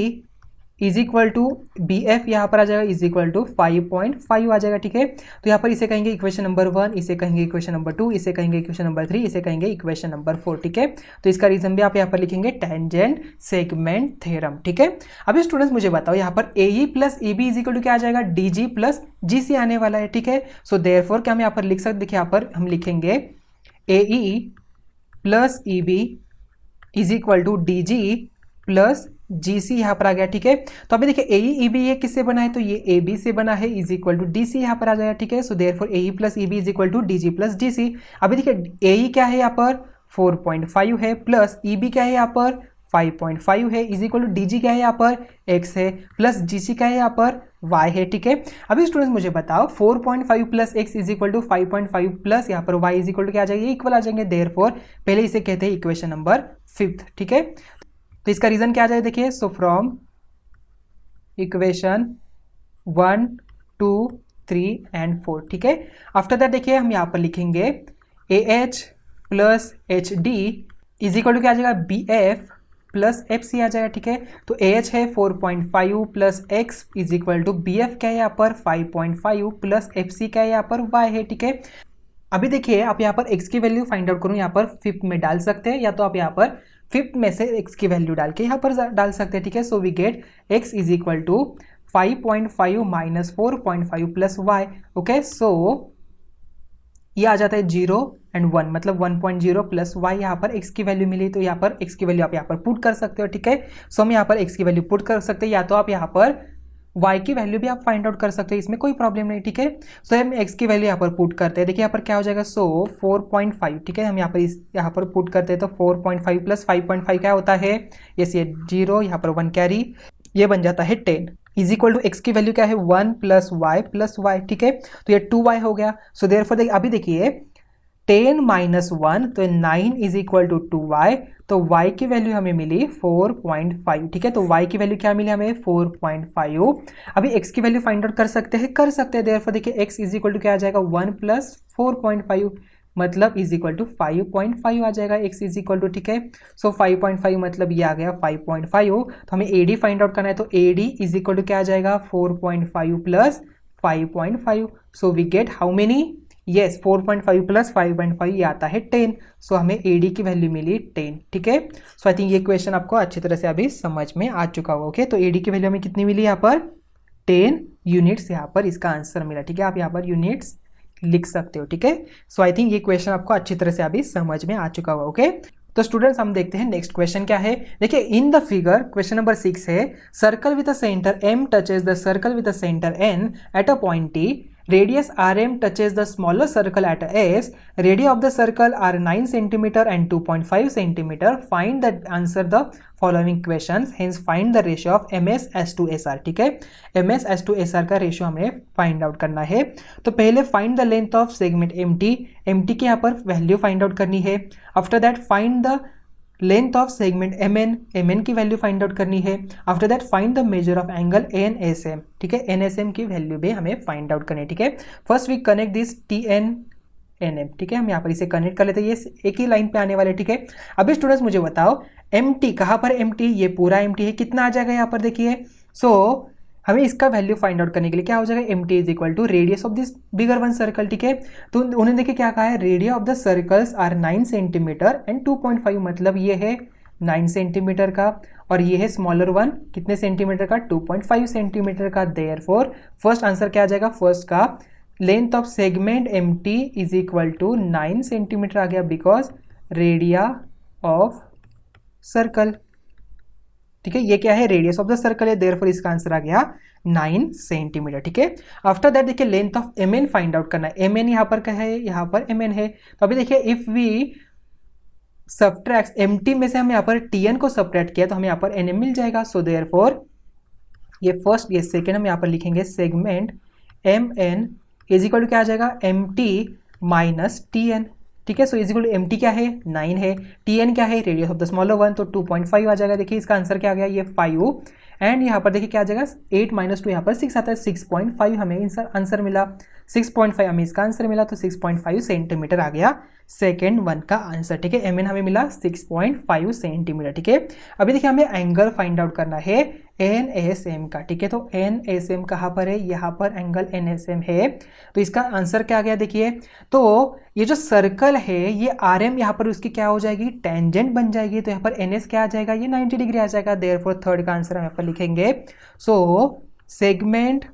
is equal to BF यहाँ पर आ जाएगा इज इक्वल टू 5.5 आ जाएगा, ठीक है। तो यहाँ पर इसे कहेंगे इक्वेशन नंबर 1, इसे कहेंगे इक्वेशन नंबर 2, इसे कहेंगे इक्वेशन नंबर 3, इसे कहेंगे इक्वेशन नंबर 4, ठीक है। तो इसका रीजन भी आप यहाँ पर लिखेंगे टेंजेंट सेगमेंट थ्योरम, ठीक है। अभी स्टूडेंट्स मुझे बताओ यहाँ पर AE plus EB is equal to क्या आ जाएगा DG प्लस GC आने वाला है, ठीक है। सो देयरफॉर क्या हम यहाँ पर लिख सकते, देखिए यहाँ पर हम लिखेंगे AE plus EB is equal to DG plus GC यहाँ पर आ गया, ठीक है। तो अभी देखिए AE EB ये किससे बना है, तो ये AB से बना है इज इक्वल टू DC यहाँ पर आ जाएगा, ठीक है। So therefore AE plus EB is equal to DG plus GC। अभी देखिए AE क्या है यहाँ पर 4.5 है, प्लस EB क्या है यहाँ पर 5.5 है, इज इक्वल टू DG क्या है यहाँ पर X है, प्लस GC क्या है यहाँ पर Y है, ठीक है। अभी स्टूडेंट्स मुझे बताओ 4.5 plus X is equal to 5.5 plus यहाँ पर Y इज इक्वल टू क्या आ जाएगा, इक्वल आ जाएंगे। देयरफॉर पहले इसे कहते हैं इक्वेशन नंबर 5, ठीक है। तो इसका रीजन क्या आ जाए, देखिए सो फ्रॉम इक्वेशन 1, 2, 3 एंड 4, ठीक है। आफ्टर दैट देखिए हम यहाँ पर लिखेंगे AH plus HD is equal to क्या आ जाएगा BF प्लस FC आ जाएगा, ठीक है। तो AH है 4.5 plus X is equal to BF क्या है यहाँ पर 5.5 प्लस FC क्या है यहाँ पर Y है, ठीक है। अभी देखिए आप यहाँ पर X की वैल्यू फाइंड आउट करूँ, यहाँ पर 5th में डाल सकते हैं, या तो आप यहाँ पर 5th में से X की वैल्यू डाल के यहाँ पर डाल सकते हैं, ठीक है। So we get X is equal to 5.5 minus 4.5 plus Y, okay. सो ये आ जाता है 0 एंड 1, मतलब 1.0 प्लस Y यहाँ पर X की वैल्यू मिली, तो यहाँ पर X की वैल्यू आप यहाँ पर पुट कर सकते हो, ठीक है। सो हम यहाँ पर X की वैल्यू पुट कर सकते हैं, या तो आप यहाँ पर Y की वैल्यू भी आप फाइंड आउट कर सकते हो, इसमें कोई प्रॉब्लम नहीं, ठीक है। सो हम X की वैल्यू यहाँ पर पुट करते हैं, देखिए यहाँ पर क्या हो जाएगा, सो 4.5, ठीक है। हम यहाँ पर पुट करते हैं तो 4.5 प्लस 5.5 क्या होता है, यस ये 0, यहाँ पर 1 कैरी, ये बन जाता है 10 इज इक्वल टू X की वैल्यू क्या है 1 प्लस Y, ठीक है। तो ये 2Y हो गया। सो देयरफॉर अभी देखिए 10 माइनस 1 तो 9 इज इक्वल टू 2Y, तो Y की वैल्यू हमें मिली 4.5, ठीक है। तो Y की वैल्यू क्या मिली हमें 4.5। अभी X की वैल्यू फाइंड आउट कर सकते हैं, देयरफॉर देखिए X इज इक्वल टू क्या आ जाएगा 1 प्लस 4.5 मतलब इज इक्वल टू 5.5 आ जाएगा X इज इक्वल टू, ठीक है। सो 5.5 मतलब ये आ गया 5.5। तो हमें AD फाइंड आउट करना है, तो AD इज इक्वल टू क्या आ जाएगा 4.5 plus 5.5। So we get how many, yes 4.5 plus 5.5 ये आता है 10। सो हमें AD की वैल्यू मिली 10, ठीक है। सो आई थिंक ये क्वेश्चन आपको अच्छी तरह से अभी समझ में आ चुका होगा, ओके। तो AD की वैल्यू हमें कितनी मिली यहाँ पर 10 यूनिट्स, यहाँ पर इसका आंसर मिला, ठीक है। आप यहाँ पर यूनिट्स लिख सकते हो, ठीक है। सो आई थिंक ये क्वेश्चन आपको अच्छी तरह से अभी समझ में आ चुका होगा, ओके। तो स्टूडेंट्स हम देखते हैं नेक्स्ट क्वेश्चन क्या है। देखिए in the figure question number 6 है circle with a centre M touches the circle with a centre N eight a point T, radius RM touches the smaller circle at S, radii of the circle are 9 cm and 2.5 cm. Find the answer the following questions, hence find the ratio of MS S to SR, ठीक है। MS S to SR का ratio हमें find out करना है। तो पहले find the length of segment MT की यहाँ पर वैल्यू फाइंड आउट करनी है। After that find the length of segment MN की वैल्यू फाइंड आउट करनी है। After that find the measure of angle NSM, ठीक है। NSM की वैल्यू भी हमें फाइंड आउट करनी है, ठीक है। First we connect this TNM, ठीक है। हम यहाँ पर इसे कनेक्ट कर लेते हैं, ये एक ही लाइन पे आने वाले, ठीक है। अभी स्टूडेंट्स मुझे बताओ MT कहाँ पर MT, ये पूरा MT है, कितना आ जाएगा यहाँ पर देखिए। सो हमें इसका वैल्यू फाइंड आउट करने के लिए क्या हो जाएगा MT is equal to radius of this bigger one circle, ठीक है। तो उन्होंने देखिए क्या कहा है, radius of the circles are 9 centimetre and 2.5, मतलब ये है 9 सेंटीमीटर का और ये है स्मॉलर वन कितने सेंटीमीटर का 2.5 सेंटीमीटर का। देयरफॉर फर्स्ट आंसर क्या आ जाएगा, फर्स्ट का length of segment MT is equal to 9 centimetre आ गया, बिकॉज रेडिया ऑफ सर्कल, ठीक है। ये क्या है, रेडियस ऑफ द सर्कल है, देयरफॉर इसका आंसर आ गया 9 सेंटीमीटर, ठीक है। आफ्टर दैट देखिए length of MN find out करना है। MN यहाँ पर क्या है, यहाँ पर MN है। तो अभी देखिए इफ वी सब्ट्रैक्ट MT में से हम यहाँ पर TN को सब्ट्रैक्ट किया तो हमें यहाँ पर NM मिल जाएगा। सो देयरफॉर ये फर्स्ट ये सेकेंड हम यहाँ पर लिखेंगे segment M N is equal to क्या आ जाएगा M T minus T N, ठीक है। So is equal to M T क्या है 9 है, टी एन क्या है radius of the smaller one, तो 2.5 आ जाएगा। देखिए इसका आंसर क्या आ गया ये 5 एंड यहाँ पर देखिए क्या आ जाएगा 8 माइनस 2 यहाँ पर 6 आता है, 6.5 हमें आंसर मिला, 6.5 हमें इसका आंसर मिला, तो 6.5 सेंटीमीटर आ गया सेकेंड वन का आंसर, ठीक है। एम एन हमें मिला 6.5 सेंटीमीटर, ठीक है। अभी देखिए हमें एंगल फाइंड आउट करना है एन एस एम का, ठीक है। तो एन एस एम कहाँ पर है, यहाँ पर एंगल एन एस एम है, तो इसका आंसर क्या आ गया देखिए। तो ये जो सर्कल है ये आर एम यहाँ पर उसकी क्या हो जाएगी टेंजेंट बन जाएगी, तो यहाँ पर एन एस क्या आ जाएगा ये 90 डिग्री आ जाएगा, देयरफॉर थर्ड का आंसर हम यहाँ पर लिखेंगे। So segment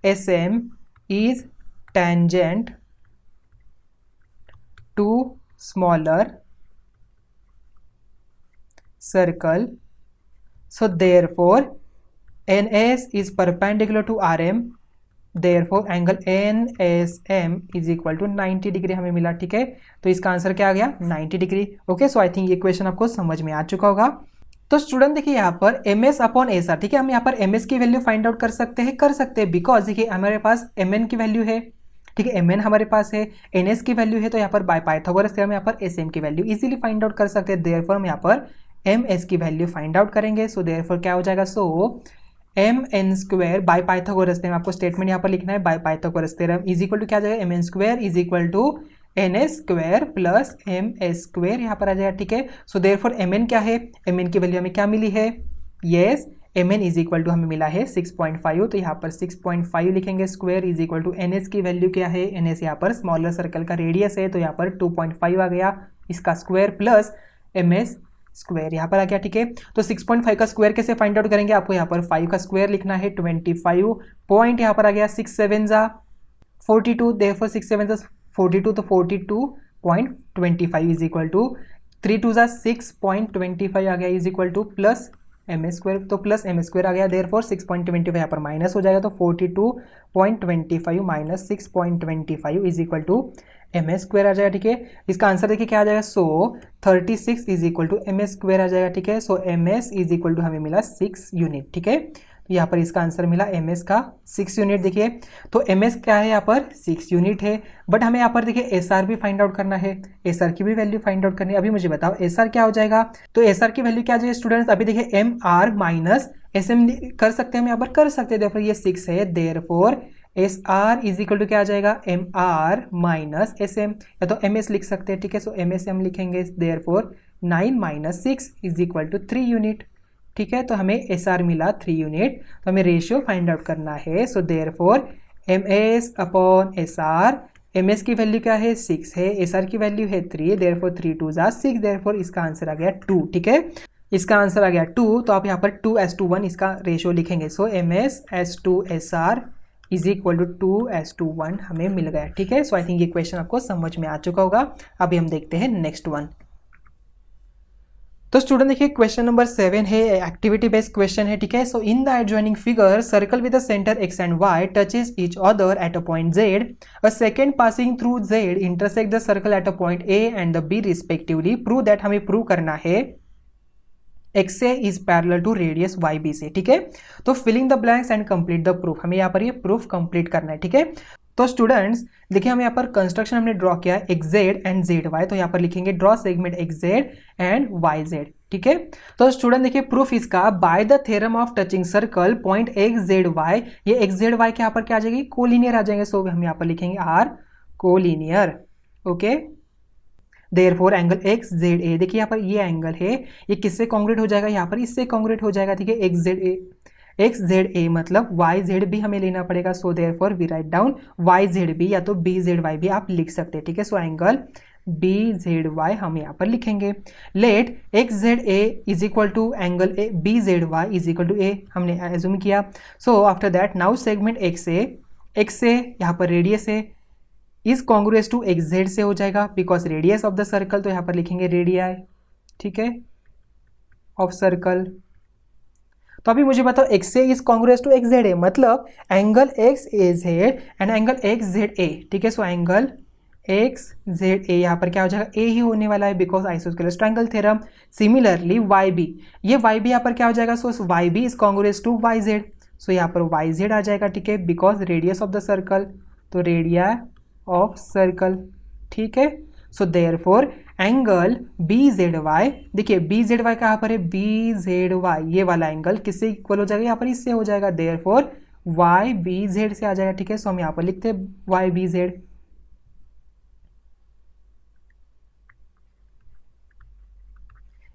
S M is tangent to smaller circle, so therefore NS is perpendicular to RM, therefore angle NSM is equal to 90 degree हमें मिला, ठीक है। तो इसका आंसर क्या आ गया 90 degree, okay. So I think ये क्वेश्चन आपको समझ में आ चुका होगा। तो स्टूडेंट देखिए यहाँ पर MS अपॉन एस आर, ठीक है, हम यहाँ पर MS की वैल्यू फाइंड आउट कर सकते हैं बिकॉज देखिए हमारे पास MN की वैल्यू है, ठीक है, MN हमारे पास है, NS की वैल्यू है, तो यहाँ पर बाय पाइथागोरस थ्योरम यहाँ पर SM की वैल्यू इजीली फाइंड आउट कर सकते हैं, देयरफॉर हम यहाँ पर MS की वैल्यू फाइंड आउट करेंगे। सो देयरफॉर क्या हो जाएगा, so MN square by Pythagoras theorem, आपको स्टेटमेंट यहाँ पर लिखना है by Pythagoras theorem is equal to क्या आ जाएगा MN square is equal to NS square plus MS square यहाँ पर आ जाएगा, ठीक है। सो देयरफॉर MN क्या है, MN की वैल्यू हमें क्या मिली है, yes MN is equal to हमें मिला है 6.5, तो यहाँ पर 6.5 लिखेंगे, square is equal to NS की वैल्यू क्या है, NS यहाँ पर स्मॉलर सर्कल का रेडियस है, तो यहाँ पर 2.5 आ गया इसका स्क्वायर प्लस MS स्क्वायर यहाँ पर आ गया, ठीक है। तो 6.5 का स्क्वायर कैसे फाइंड आउट करेंगे, आपको यहाँ पर 5 का स्क्वायर लिखना है, 25 पॉइंट यहाँ पर आ गया, 6 7 जा 42, देयरफॉर 6 7 जा 42, तो 42.25 इज इक्वल टू 3 2 जा 6.25 आ गया is equal two plus MS square, तो प्लस MS स्क्वायर आ गया, देयरफॉर 6.25 यहाँ पर माइनस हो जाएगा, तो 42.25 minus 6.25 is equal to MS square आ जाएगा, ठीक है। इसका आंसर देखिए क्या आ जाएगा, so 36 is equal to MS square आ जाएगा, ठीक है। So MS is equal to हमें मिला 6 यूनिट, ठीक है। तो यहाँ पर इसका आंसर मिला MS का 6 यूनिट, देखिए। तो MS क्या है यहाँ पर 6 यूनिट है, बट हमें यहाँ पर देखिए SR भी फाइंड आउट करना है, SR की भी वैल्यू फाइंड आउट करनी है। अभी मुझे बताओ SR क्या हो जाएगा, तो SR की वैल्यू क्या आ जाएगी स्टूडेंट्स, अभी देखिए MR माइनस SM कर सकते हैं हम यहाँ पर, कर सकते हैं, देयरफॉर ये 6 है, therefore SR is equal to क्या आ जाएगा MR माइनस SM, या तो MS लिख सकते हैं, ठीक है। सो MS हम लिखेंगे, therefore 9 minus 6 is equal to 3 unit, ठीक है। तो हमें SR मिला 3 यूनिट, तो हमें रेशियो फाइंड आउट करना है। So therefore MS upon SR, MS की वैल्यू क्या है 6 है, SR की वैल्यू है 3, देयरफॉर 3 2 जा 6, देयरफॉर इसका आंसर आ गया 2, ठीक है। इसका आंसर आ गया 2, तो आप यहाँ पर 2:1 इसका रेशियो लिखेंगे। सो MS/SR इज इक्वल टू 2:1 हमें मिल गया, ठीक है। सो आई थिंक ये क्वेश्चन आपको समझ में आ चुका होगा। अभी हम देखते हैं नेक्स्ट वन। तो स्टूडेंट देखिए क्वेश्चन नंबर 7 है, एक्टिविटी बेस्ड क्वेश्चन है, ठीक है। सो in the adjoining figure circle with the centre x and y touches each other at a point z, a secant passing through z intersect the circle at a point a and the b respectively, prove that, हमें prove करना है X A is parallel to radius Y B से, ठीक है। तो filling the blanks and complete the proof, हमें यहाँ पर ये प्रूफ कंप्लीट करना है, ठीक है। तो स्टूडेंट्स देखिए हम यहाँ पर कंस्ट्रक्शन हमने ड्रॉ किया है X Z and Z Y, तो यहाँ पर लिखेंगे draw segment X Z and Y Z, ठीक है। तो स्टूडेंट देखिए प्रूफ इसका by the theorem of touching circle point X Z Y, ये एक्स जेड वाई के यहाँ पर क्या आ जाएगी कोलिनियर आ जाएंगे, सो हम यहाँ पर लिखेंगे are collinear, okay. Therefore angle X Z A, देखिए यहाँ पर ये एंगल है, ये किससे कॉन्ग्रेट हो जाएगा, यहाँ पर इससे कॉन्ग्रेट हो जाएगा, ठीक है। एक्स जेड ए मतलब वाई जेड भी हमें लेना पड़ेगा, so therefore we write down Y Z B, या तो बी जेड वाई भी आप लिख सकते हैं, ठीक है। So angle B Z Y हम यहाँ पर लिखेंगे। Let X Z A is equal to angle A B Z Y is equal to A, हमने एज्यूम किया। सो after that now segment X A यहाँ पर रेडियस है is congruent to X Z से हो जाएगा, because radius of the circle, तो यहाँ पर लिखेंगे रेडियाई, ठीक है, ऑफ सर्कल। तो अभी मुझे बताओ X A is congruent to X Z A, मतलब angle X A Z and angle X Z A, ठीक है। So angle X Z A यहाँ पर क्या हो जाएगा ए ही होने वाला है, because isosceles triangle theorem. Similarly Y B, ये वाई बी यहाँ पर क्या हो जाएगा, so Y B is congruent to Y Z, so यहाँ पर वाई जेड आ जाएगा, ठीक है, because radius of the circle, तो रेडिया ऑफ सर्कल, ठीक है। So therefore angle B Z Y, देखिए बी जेड वाई कहाँ पर है, बी जेड वाई ये वाला एंगल किससे इक्वल हो जाएगा, यहाँ पर इससे हो जाएगा, देयरफॉर वाई बी जेड से आ जाएगा, ठीक है। सो हम यहाँ पर लिखते हैं Y B Z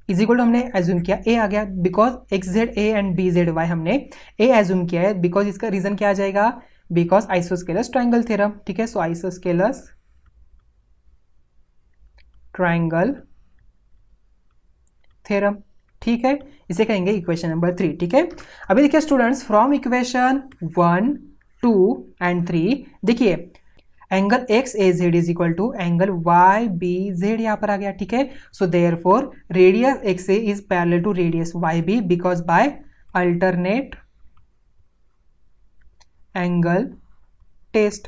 is equal to, हमने एज्यूम किया ए आ गया because X Z A and B Z Y हमने ए एज्यूम किया है, बिकॉज इसका रीजन क्या आ जाएगा, बिकॉज आइसोस्केलस ट्राइंगल थ्योरम, ठीक है। सो आइसोस्केलस ट्राइंगल थ्योरम, ठीक है, इसे कहेंगे इक्वेशन नंबर 3, ठीक है। अभी देखिए स्टूडेंट्स, फ्रॉम इक्वेशन 1, 2 एंड 3 देखिए angle X A Z is equal to angle Y B Z यहाँ पर आ गया, ठीक है। So therefore radius X A is parallel to radius Y B because by alternate angle test,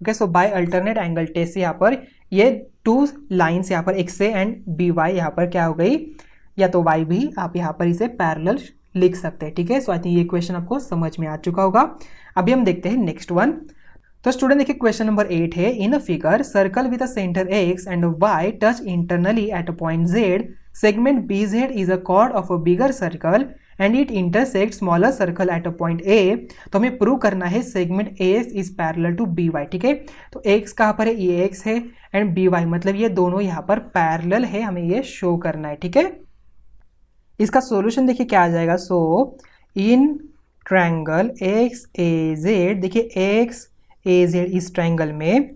okay. So by alternate angle test यहाँ पर ये two lines यहाँ पर X A and B Y यहाँ पर क्या हो गई, या तो वाई भी आप यहाँ पर इसे पैरेलल लिख सकते हैं, ठीक है। सो आई थिंक ये क्वेश्चन आपको समझ में आ चुका होगा। अभी हम देखते हैं नेक्स्ट वन। तो स्टूडेंट देखिए क्वेश्चन नंबर 8 है, in a figure circle with a centre x and y touch internally at a point z, segment bz is a chord of a bigger circle and it intersect smaller circle at a point a। तो हमें prove करना है segment ax is parallel to by, ठीक है। तो x कहाँ पर है, ये x है एंड by मतलब ये दोनों यहाँ पर पैरेलल है, हमें ये शो करना है, ठीक है। इसका सॉल्यूशन देखिए क्या आ जाएगा, so in triangle X A Z, देखिए एक्स ए जेड इस ट्रायंगल में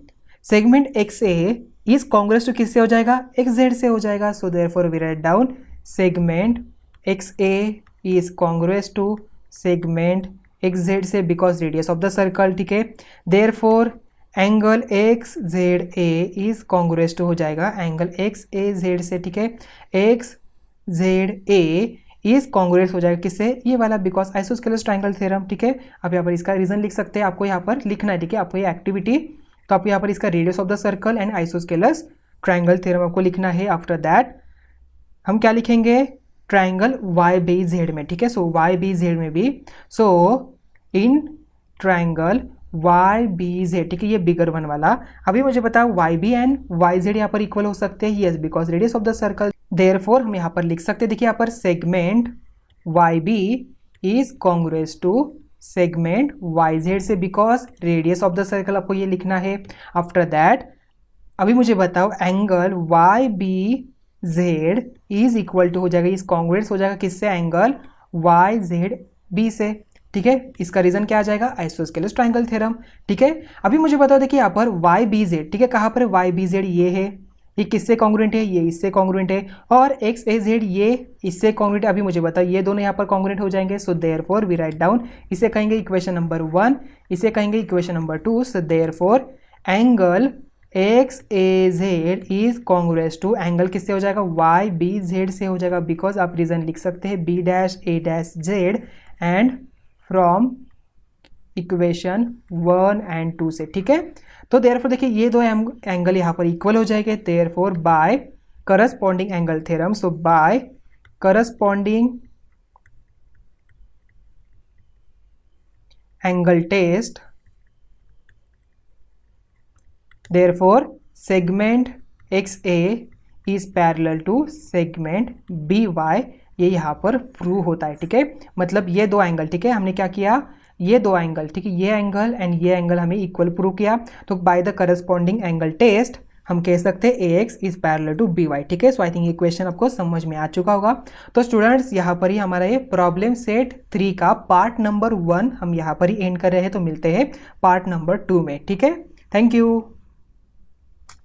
segment X A is congruent to किससे हो जाएगा, एक्स जेड से हो जाएगा। So therefore we write down segment X A is congruent to segment X Z से because radius of the circle, ठीक है। Therefore angle X Z A is congruent to हो जाएगा एंगल एक्स ए जेड से, ठीक है। X Z A is Congress हो जाएगा किससे, ये वाला, बिकॉज आइसोस्केलस ट्राइंगल थ्योरम, ठीक है। आप यहाँ पर इसका रीजन लिख सकते हैं, आपको यहाँ पर लिखना है, ठीक है, आपको ये एक्टिविटी, तो आपको यहाँ पर इसका radius of the circle and isosceles triangle theorem आपको लिखना है। आफ्टर दैट हम क्या लिखेंगे, ट्राइंगल वाई बी जेड में, ठीक है। सो वाई बी जेड में भी, सो in triangle Y B Z, ठीक है, ये बिगर वन वाला। अभी मुझे बताओ Y B and Y Z यहाँ पर इक्वल हो सकते हैं, yes, because radius of the circle. देयरफॉर हम यहाँ पर लिख सकते हैं, देखिए यहाँ पर segment Y B is congruent to segment Y Z से because radius of the circle आपको ये लिखना है। आफ्टर दैट अभी मुझे बताओ angle Y B Z is equal to हो जाएगा, इस कांग्रुएस हो जाएगा किससे, एंगल वाई जेड बी से, ठीक है। इसका रीजन क्या आ जाएगा, आइसोस्केलस ट्रायंगल थ्योरम, ठीक है। अभी मुझे बताओ देखिए यहाँ पर वाई बी जेड, ठीक है, कहाँ पर वाई बी जेड ये है, ये किससे कॉन्ग्रुएंट है, ये इससे कॉन्ग्रुएंट है, और एक्स ए जेड ये इससे कॉन्ग्रुएंट है। अभी मुझे बताओ ये दोनों यहाँ पर कॉन्ग्रुएंट हो जाएंगे। So therefore we write down, इसे कहेंगे इक्वेशन नंबर 1, इसे कहेंगे equation number 2। So therefore angle X A Z is congruent to angle किससे हो जाएगा, वाई बी जेड से हो जाएगा, बिकॉज आप रीजन लिख सकते हैं B dash A dash Z and from equation 1 and 2 से, ठीक है। तो देयरफॉर देखिए ये दो एंगल यहाँ पर इक्वल हो जाएंगे, therefore by corresponding angle theorem, so by corresponding angle test, therefore segment X A is parallel to segment B Y, ये यहाँ पर प्रूव होता है, ठीक है। मतलब ये दो एंगल, ठीक है, हमने क्या किया, ये दो एंगल, ठीक है, ये एंगल एंड ये एंगल हमें इक्वल प्रूव किया, तो by the corresponding angle test हम कह सकते हैं A X is parallel to B Y, ठीक है। सो आई थिंक ये क्वेश्चन आपको समझ में आ चुका होगा। तो स्टूडेंट्स यहाँ पर ही हमारा ये प्रॉब्लम सेट 3 का पार्ट नंबर 1 हम यहाँ पर ही एंड कर रहे हैं, तो मिलते हैं पार्ट नंबर 2 में, ठीक है। Thank you.